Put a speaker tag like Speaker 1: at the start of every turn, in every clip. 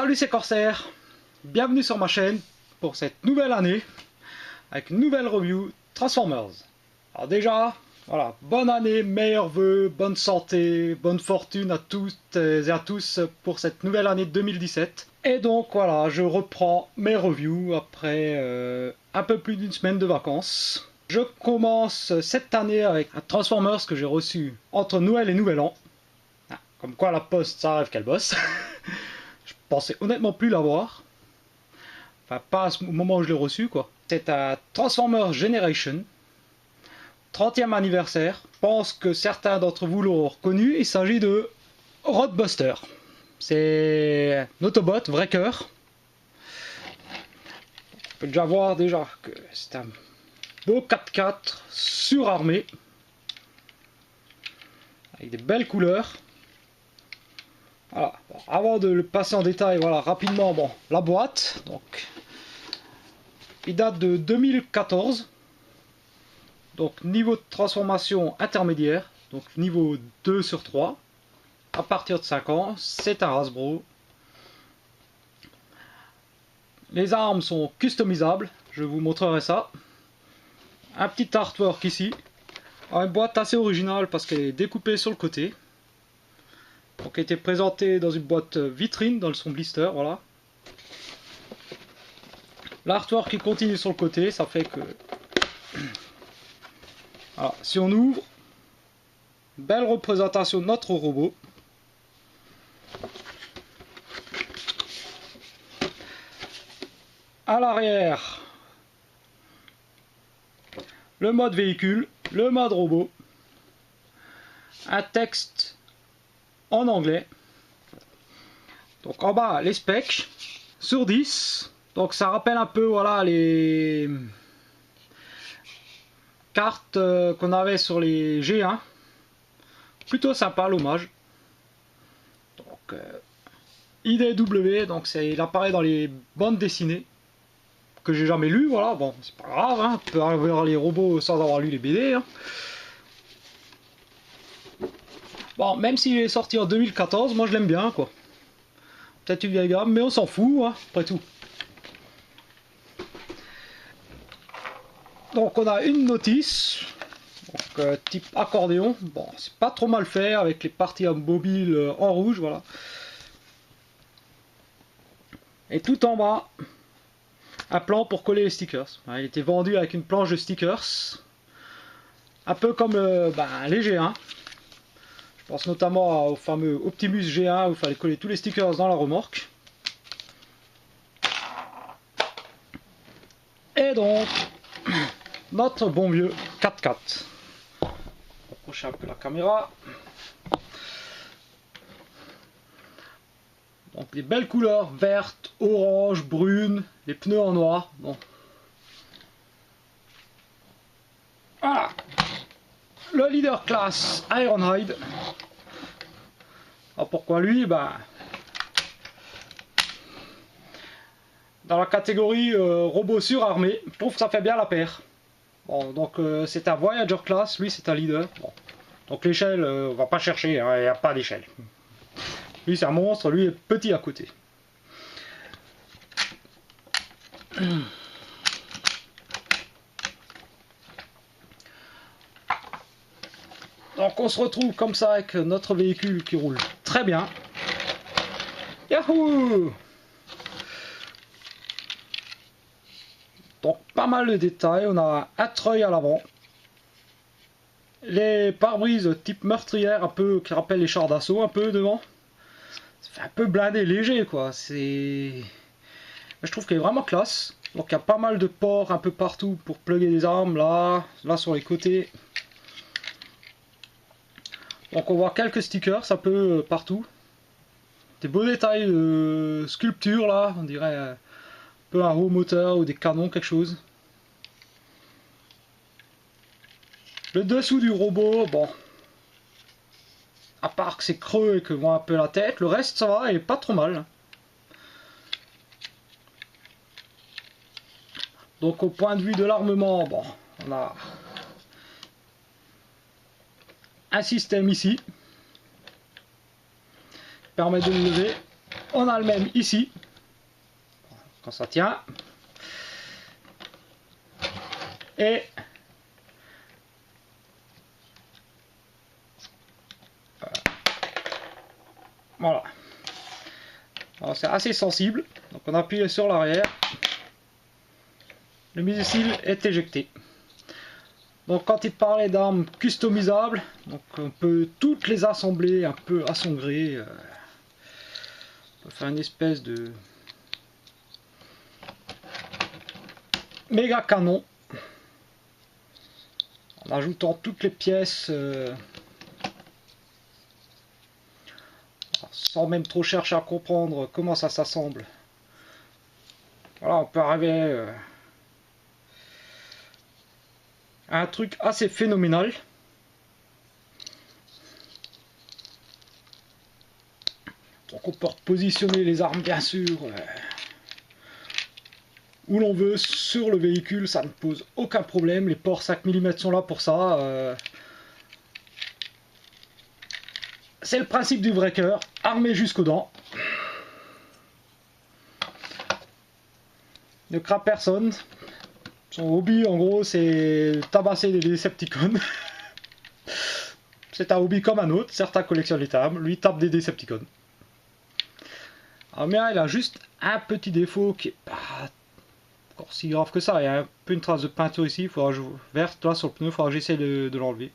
Speaker 1: Salut, c'est Corsair, bienvenue sur ma chaîne pour cette nouvelle année avec une nouvelle review Transformers. Alors déjà, voilà, bonne année, meilleurs vœux, bonne santé, bonne fortune à toutes et à tous pour cette nouvelle année 2017. Et donc voilà, je reprends mes reviews après un peu plus d'une semaine de vacances. Je commence cette année avec un Transformers que j'ai reçu entre Noël et Nouvel An. Ah, comme quoi la poste, ça arrive qu'elle bosse. Je pensais honnêtement plus l'avoir. Enfin, pas au moment où je l'ai reçu, quoi. C'est un Transformers Generation. 30e anniversaire. Je pense que certains d'entre vous l'auront reconnu. Il s'agit de Roadbuster. C'est un Autobot, vrai cœur. On peut déjà voir que c'est un beau 4x4 surarmé. Avec des belles couleurs. Voilà. Bon, avant de le passer en détail, voilà, rapidement, bon, la boîte. Donc, il date de 2014. Donc, niveau de transformation intermédiaire. Donc, niveau 2 sur 3. À partir de 5 ans, c'est un Hasbro. Les armes sont customisables. Je vous montrerai ça. Un petit artwork ici. Une boîte assez originale parce qu'elle est découpée sur le côté. Donc, elle était présentée dans une boîte vitrine dans son blister. Voilà. L'artwork qui continue sur le côté, ça fait que... Voilà. Si on ouvre, belle représentation de notre robot. À l'arrière, le mode véhicule, le mode robot, un texte en anglais. Donc en bas, les specs sur 10. Donc ça rappelle un peu, voilà, les cartes qu'on avait sur les G1. Plutôt sympa l'hommage. Donc IDW, donc il apparaît dans les bandes dessinées que j'ai jamais lu, voilà, bon, c'est pas grave, hein, on peut avoir les robots sans avoir lu les BD. Hein. Bon, même s'il est sorti en 2014, moi je l'aime bien, quoi. Peut-être une vieille gamme, mais on s'en fout, hein, après tout. Donc on a une notice, donc, type accordéon, bon, c'est pas trop mal fait, avec les parties mobiles en rouge, voilà. Et tout en bas, un plan pour coller les stickers. Il était vendu avec une planche de stickers, un peu comme les G1. Je pense notamment au fameux Optimus G1 où il fallait coller tous les stickers dans la remorque. Et donc, notre bon vieux 4x4. Approcher un peu la caméra. Donc des belles couleurs, vertes, orange, brune, les pneus en noir. Bon. Voilà. Le leader class Ironhide. Alors pourquoi lui? Dans la catégorie robot surarmé, je trouve que ça fait bien la paire. Bon, donc c'est un Voyager class, lui c'est un leader. Bon. Donc l'échelle, on va pas chercher, hein, il n'y a pas d'échelle. Lui c'est un monstre, lui est petit à côté. Donc on se retrouve comme ça avec notre véhicule qui roule très bien. Yahoo! Donc pas mal de détails, on a un treuil à l'avant. Les pare-brises type meurtrière, un peu qui rappellent les chars d'assaut un peu devant. Ça fait un peu blindé léger quoi, je trouve qu'elle est vraiment classe. Donc il y a pas mal de ports un peu partout pour plugger des armes, là sur les côtés. Donc on voit quelques stickers un peu partout. Des beaux détails de sculpture là, on dirait un peu un haut moteur ou des canons, quelque chose. Le dessous du robot, bon, à part que c'est creux et que voit un peu la tête, le reste ça va, il est pas trop mal. Donc au point de vue de l'armement, bon, on a un système ici, qui permet de le lever. On a le même ici, quand ça tient. Et voilà. C'est assez sensible, donc on appuie sur l'arrière. Le missile est éjecté. Donc quand il parlait d'armes customisables, donc on peut toutes les assembler un peu à son gré. On peut faire une espèce de méga canon en ajoutant toutes les pièces sans même trop chercher à comprendre comment ça s'assemble. Voilà, on peut arriver à un truc assez phénoménal. Donc on peut positionner les armes bien sûr où l'on veut sur le véhicule, ça ne pose aucun problème. Les ports 5 mm sont là pour ça. C'est le principe du breaker, armé jusqu'aux dents. Ne craint personne. Son hobby en gros c'est tabasser des Decepticons. C'est un hobby comme un autre, certains collectionnent les armes, lui tape des Decepticons. Alors mais là, il a juste un petit défaut qui est pas encore si grave que ça. Il y a un peu une trace de peinture ici, verte là sur le pneu, il faudra que j'essaie de l'enlever.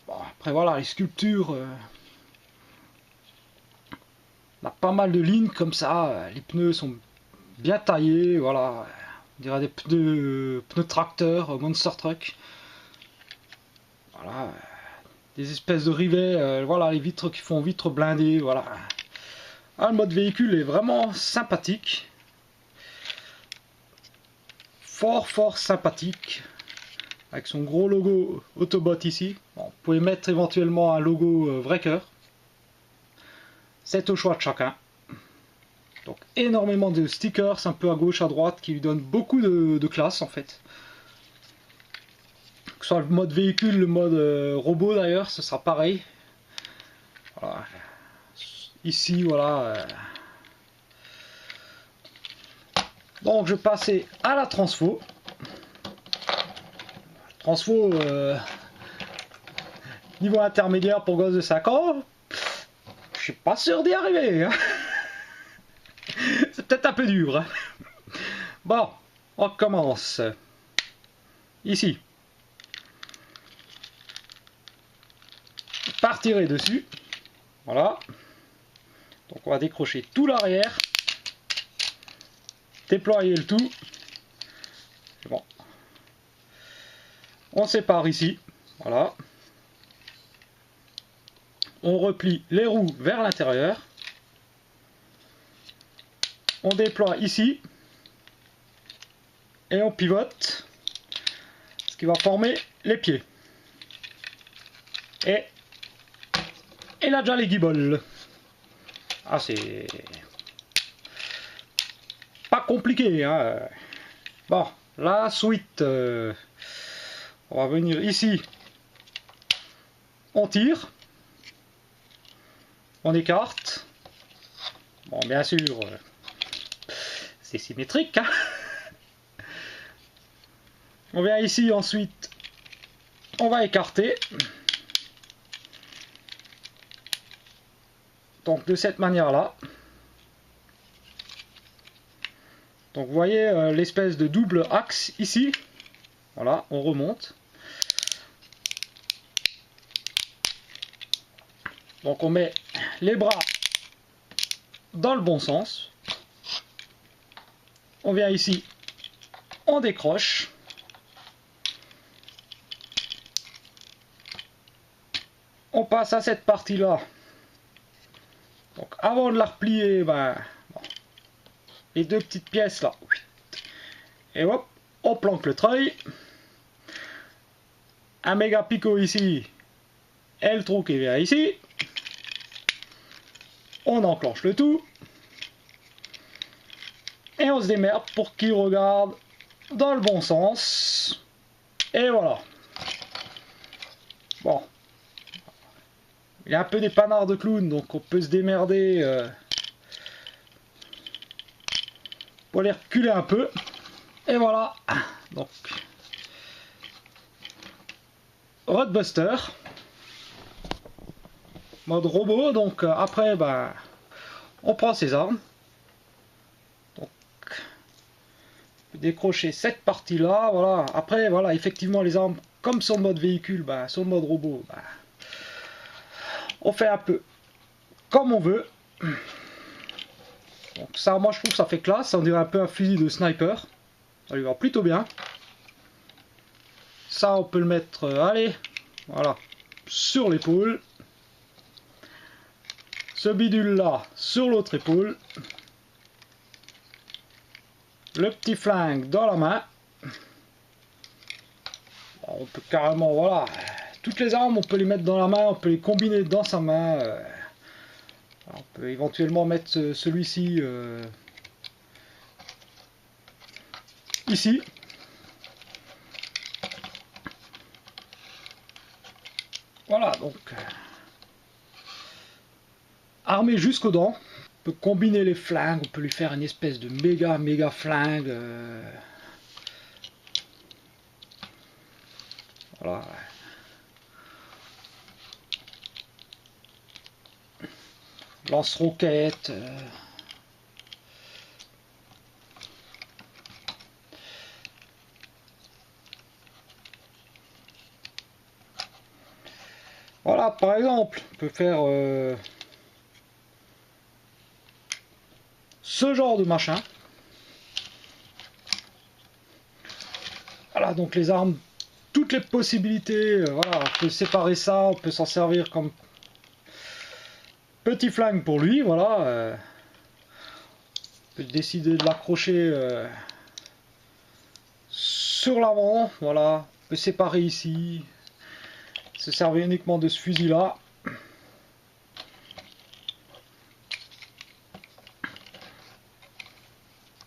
Speaker 1: Bon, après voilà, les sculptures, on a pas mal de lignes comme ça, les pneus sont bien taillés, voilà. On dirait des pneus de tracteur, Monster Truck. Voilà, des espèces de rivets, voilà, les vitres qui font vitres blindées, voilà. Ah, le mode véhicule est vraiment sympathique. Fort sympathique. Avec son gros logo Autobot ici. Bon, vous pouvez mettre éventuellement un logo Breaker. C'est au choix de chacun. Donc énormément de stickers un peu à gauche, à droite qui lui donnent beaucoup de classe en fait. Que ce soit le mode véhicule, le mode robot d'ailleurs, ce sera pareil. Voilà. Ici voilà. Donc je vais passer à la transfo. Transfo niveau intermédiaire pour gosse de 5 ans. Je suis pas sûr d'y arriver. Hein. C'est peut-être un peu dur. Hein. Bon, on commence. Ici. Partirai dessus. Voilà. Donc on va décrocher tout l'arrière. Déployer le tout. C'est bon. On sépare ici. Voilà. On replie les roues vers l'intérieur. On déploie ici. Et on pivote. Ce qui va former les pieds. Et il a déjà les guibolles. Ah, c'est pas compliqué. Hein. Bon, la suite. On va venir ici. On tire. On écarte. Bon, bien sûr, c'est symétrique. Hein. On vient ici ensuite. On va écarter. Donc de cette manière-là. Donc vous voyez l'espèce de double axe ici. Voilà, on remonte. Donc on met les bras dans le bon sens. On vient ici, on décroche. On passe à cette partie-là. Donc avant de la replier, ben, bon, les deux petites pièces là. Et hop, on planque le treuil. Un méga picot ici. Et le trou qui vient ici. On enclenche le tout. Et on se démerde pour qu'il regarde dans le bon sens. Et voilà. Bon. Il y a un peu des panards de clown, donc on peut se démerder Pour les reculer un peu. Et voilà. Donc, Roadbuster. Mode robot. Donc après, ben, on prend ses armes. Donc, on peut décrocher cette partie-là. Voilà. Après, voilà, effectivement, les armes, comme sur le mode véhicule, ben, sur le mode robot, ben, on fait un peu comme on veut. Donc ça, moi je trouve que ça fait classe, on dirait un peu un fusil de sniper. Ça lui va plutôt bien. Ça on peut le mettre, allez, voilà, sur l'épaule. Ce bidule là, sur l'autre épaule. Le petit flingue dans la main. Bon, on peut carrément, voilà, toutes les armes on peut les mettre dans la main, on peut les combiner dans sa main. On peut éventuellement mettre celui-ci ici. Voilà, donc armé jusqu'aux dents. On peut combiner les flingues, on peut lui faire une espèce de méga flingue. Voilà. Lance-roquette. Voilà, par exemple, on peut faire ce genre de machin. Voilà, donc les armes, toutes les possibilités. Voilà, on peut séparer ça, on peut s'en servir comme petit flingue pour lui. Voilà, on peut décider de l'accrocher sur l'avant. Voilà, on peut séparer ici. Se servir uniquement de ce fusil là.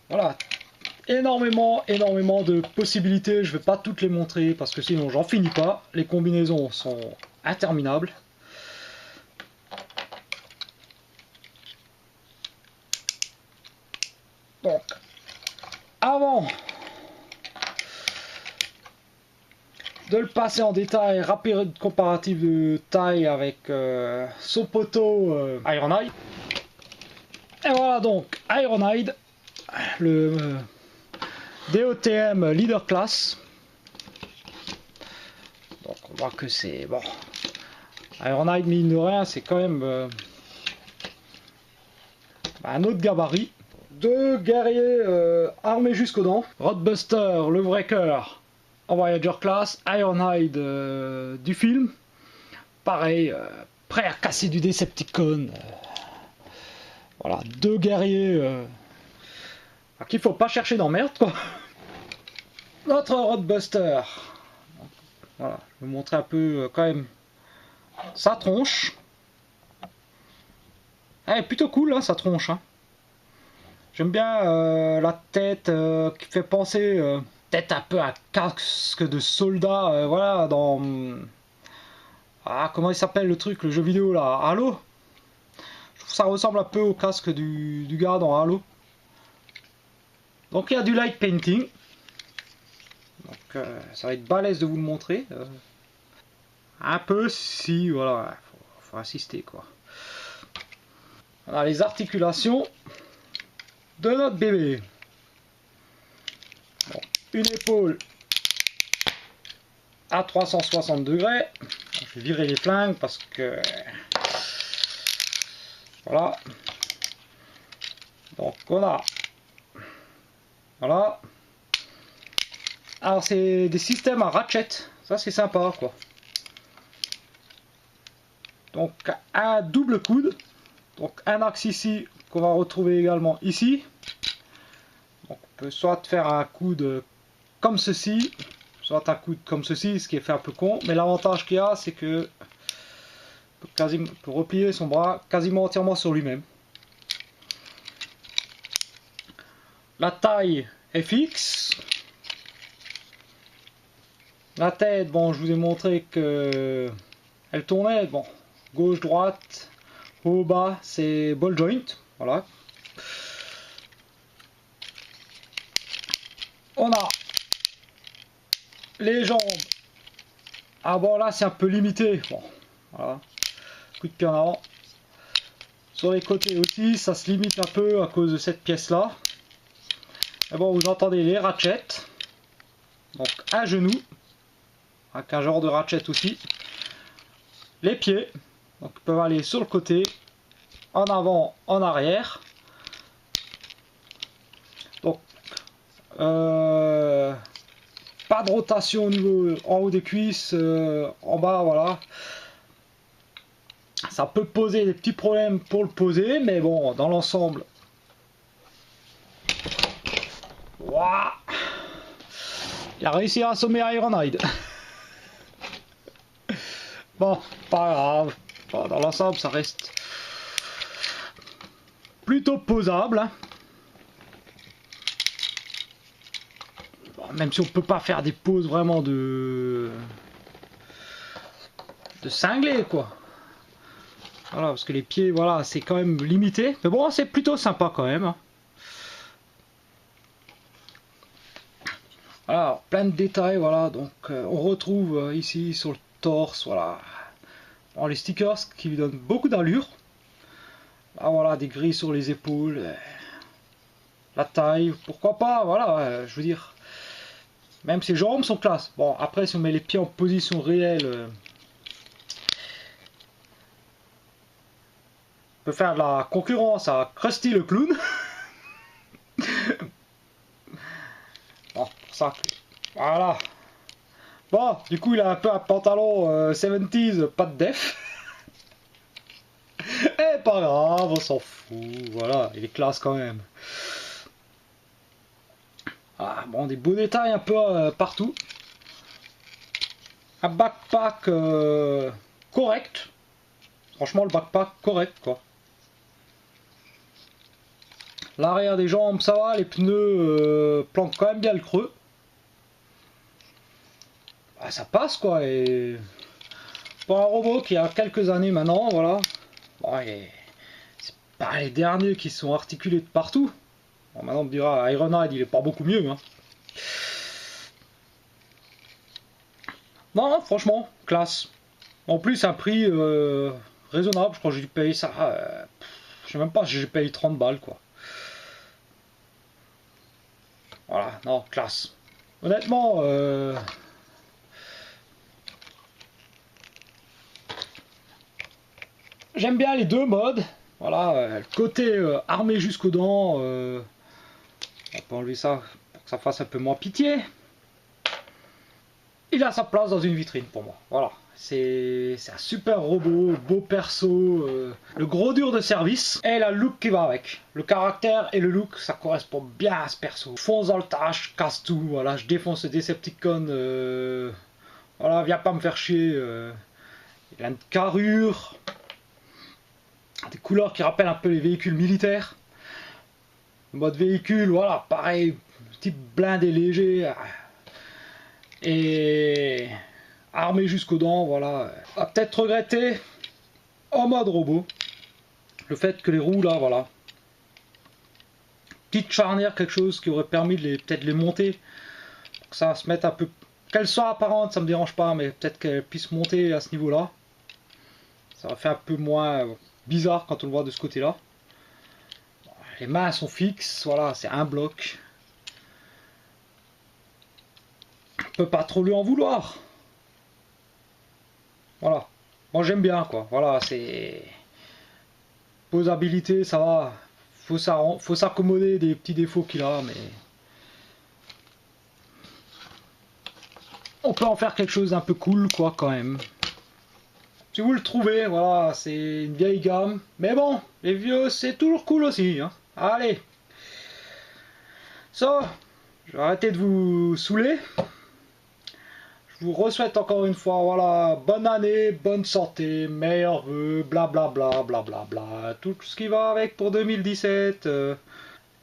Speaker 1: Voilà, énormément de possibilités. Je vais pas toutes les montrer parce que sinon j'en finis pas. Les combinaisons sont interminables. Donc, avant de le passer en détail, rapide comparatif de taille avec son poteau Ironhide. Et voilà donc Ironhide, le DOTM Leader Class. Donc on voit que c'est bon. Ironhide, mine de rien, c'est quand même un autre gabarit. Deux guerriers armés jusqu'aux dents. Roadbuster, le Breaker en Voyager Class, Ironhide du film. Pareil, prêt à casser du Decepticon. Voilà, deux guerriers qu'il faut pas chercher d'emmerde, quoi. Notre Roadbuster. Voilà, je vais vous montrer un peu quand même sa tronche. Elle est plutôt cool, hein, sa tronche. Hein. J'aime bien la tête qui fait penser tête un peu à casque de soldat. Voilà, dans comment il s'appelle le truc, le jeu vidéo là, Halo. Je trouve que ça ressemble un peu au casque du gars dans Halo. Donc il y a du light painting. Donc ça va être balèze de vous le montrer. Un peu si, voilà, faut assister quoi. On a les articulations de notre bébé. Bon, une épaule à 360 degrés. Je vais virer les flingues parce que voilà. Donc on a voilà. Alors c'est des systèmes à ratchet, ça c'est sympa quoi. Donc un double coude, donc un axe ici qu'on va retrouver également ici. Donc on peut soit faire un coude comme ceci, soit un coude comme ceci, ce qui est fait un peu con, mais l'avantage qu'il y a c'est que quasiment peut replier son bras quasiment entièrement sur lui-même. La taille est fixe. La tête, bon, je vous ai montré que elle tournait, bon, gauche, droite, haut, bas, c'est ball joint, voilà. On a les jambes. Ah bon, là c'est un peu limité. Bon, voilà. Coup de pied en avant. Sur les côtés aussi, ça se limite un peu à cause de cette pièce là. Mais bon, vous entendez les ratchets. Donc un genou, avec un genre de ratchet aussi. Les pieds, donc ils peuvent aller sur le côté, en avant, en arrière. Donc pas de rotation au niveau en haut des cuisses, en bas, voilà. Ça peut poser des petits problèmes pour le poser, mais bon, dans l'ensemble, waouh, il a réussi à assommer Ironhide. Bon, pas grave. Bon, dans l'ensemble, ça reste plutôt posable. Hein. Bon, même si on peut pas faire des poses vraiment de cinglé, quoi. Voilà, parce que les pieds, voilà, c'est quand même limité. Mais bon, c'est plutôt sympa quand même. Hein. Alors, plein de détails, voilà. Donc, on retrouve ici sur le torse, voilà. Bon, les stickers qui lui donnent beaucoup d'allure. Ah, voilà, des grilles sur les épaules. La taille, pourquoi pas, voilà, je veux dire. Même ses jambes sont classe. Bon, après, si on met les pieds en position réelle, on peut faire de la concurrence à Krusty le clown. Bon, pour ça, voilà. Bon, du coup, il a un peu un pantalon 70s, pas de def. Eh, pas grave, on s'en fout. Voilà, il est classe quand même. Ah, bon, des beaux détails un peu partout. Un backpack correct. Franchement, le backpack correct, quoi. L'arrière des jambes, ça va. Les pneus planquent quand même bien le creux. Ah, ça passe, quoi. Et pour un robot qui a quelques années maintenant, voilà. Bon, c'est pas les derniers qui sont articulés de partout. Bon, maintenant on me dira, Ironhide il est pas beaucoup mieux. Hein. Non, franchement, classe. En plus, un prix raisonnable. Je crois que j'ai dû payer ça. Je sais même pas si j'ai payé 30 balles, quoi. Voilà, non, classe. Honnêtement, j'aime bien les deux modes. Voilà, le côté armé jusqu'aux dents. On peut enlever ça pour que ça fasse un peu moins pitié. Il a sa place dans une vitrine pour moi. Voilà, c'est un super robot, beau perso, le gros dur de service et la look qui va avec. Le caractère et le look, ça correspond bien à ce perso. Fonce dans le tas, je casse tout, voilà, je défonce ce Decepticon. Voilà, viens pas me faire chier. Il a une carrure, des couleurs qui rappellent un peu les véhicules militaires. Le mode véhicule, voilà, pareil, type blindé léger. Et armé jusqu'aux dents, voilà. A peut-être regretté en mode robot le fait que les roues là, voilà, petite charnière, quelque chose qui aurait permis de peut-être les monter, pour que ça se mette un peu, qu'elles soient apparentes, ça me dérange pas, mais peut-être qu'elles puissent monter à ce niveau-là. Ça aurait fait un peu moins bizarre quand on le voit de ce côté-là. Les mains sont fixes, voilà, c'est un bloc. On peut pas trop lui en vouloir. Voilà. Moi j'aime bien quoi. Voilà, c'est posabilité, ça va. Faut s'accommoder des petits défauts qu'il a, mais on peut en faire quelque chose d'un peu cool quoi quand même. Si vous le trouvez, voilà, c'est une vieille gamme. Mais bon, les vieux, c'est toujours cool aussi. Hein. Allez. Ça, je vais arrêter de vous saouler. Je vous souhaite encore une fois, voilà, bonne année, bonne santé, meilleurs vœux, blablabla, blablabla, tout ce qui va avec pour 2017.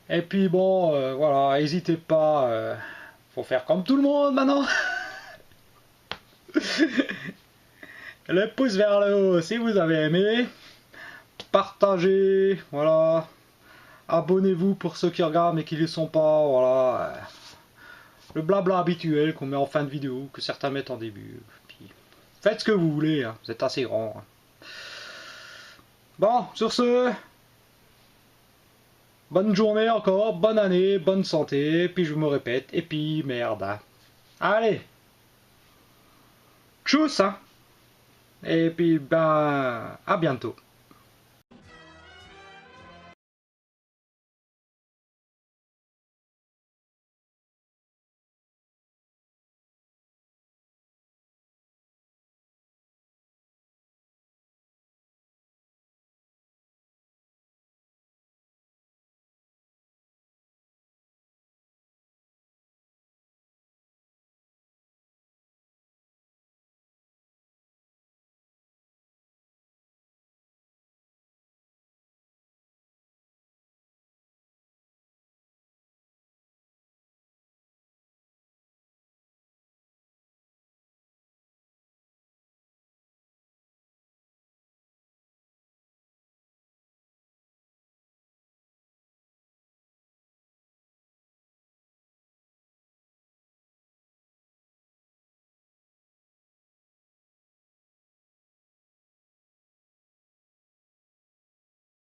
Speaker 1: Et puis bon, voilà, n'hésitez pas, faut faire comme tout le monde maintenant. Le pouce vers le haut si vous avez aimé. Partagez, voilà. Abonnez-vous pour ceux qui regardent mais qui ne le sont pas, voilà. Le blabla habituel qu'on met en fin de vidéo, que certains mettent en début. Puis, faites ce que vous voulez, hein, vous êtes assez grand. Hein. Bon, sur ce, bonne journée encore, bonne année, bonne santé, puis je me répète, et puis merde. Hein. Allez, tchuss, hein. Et puis ben, à bientôt.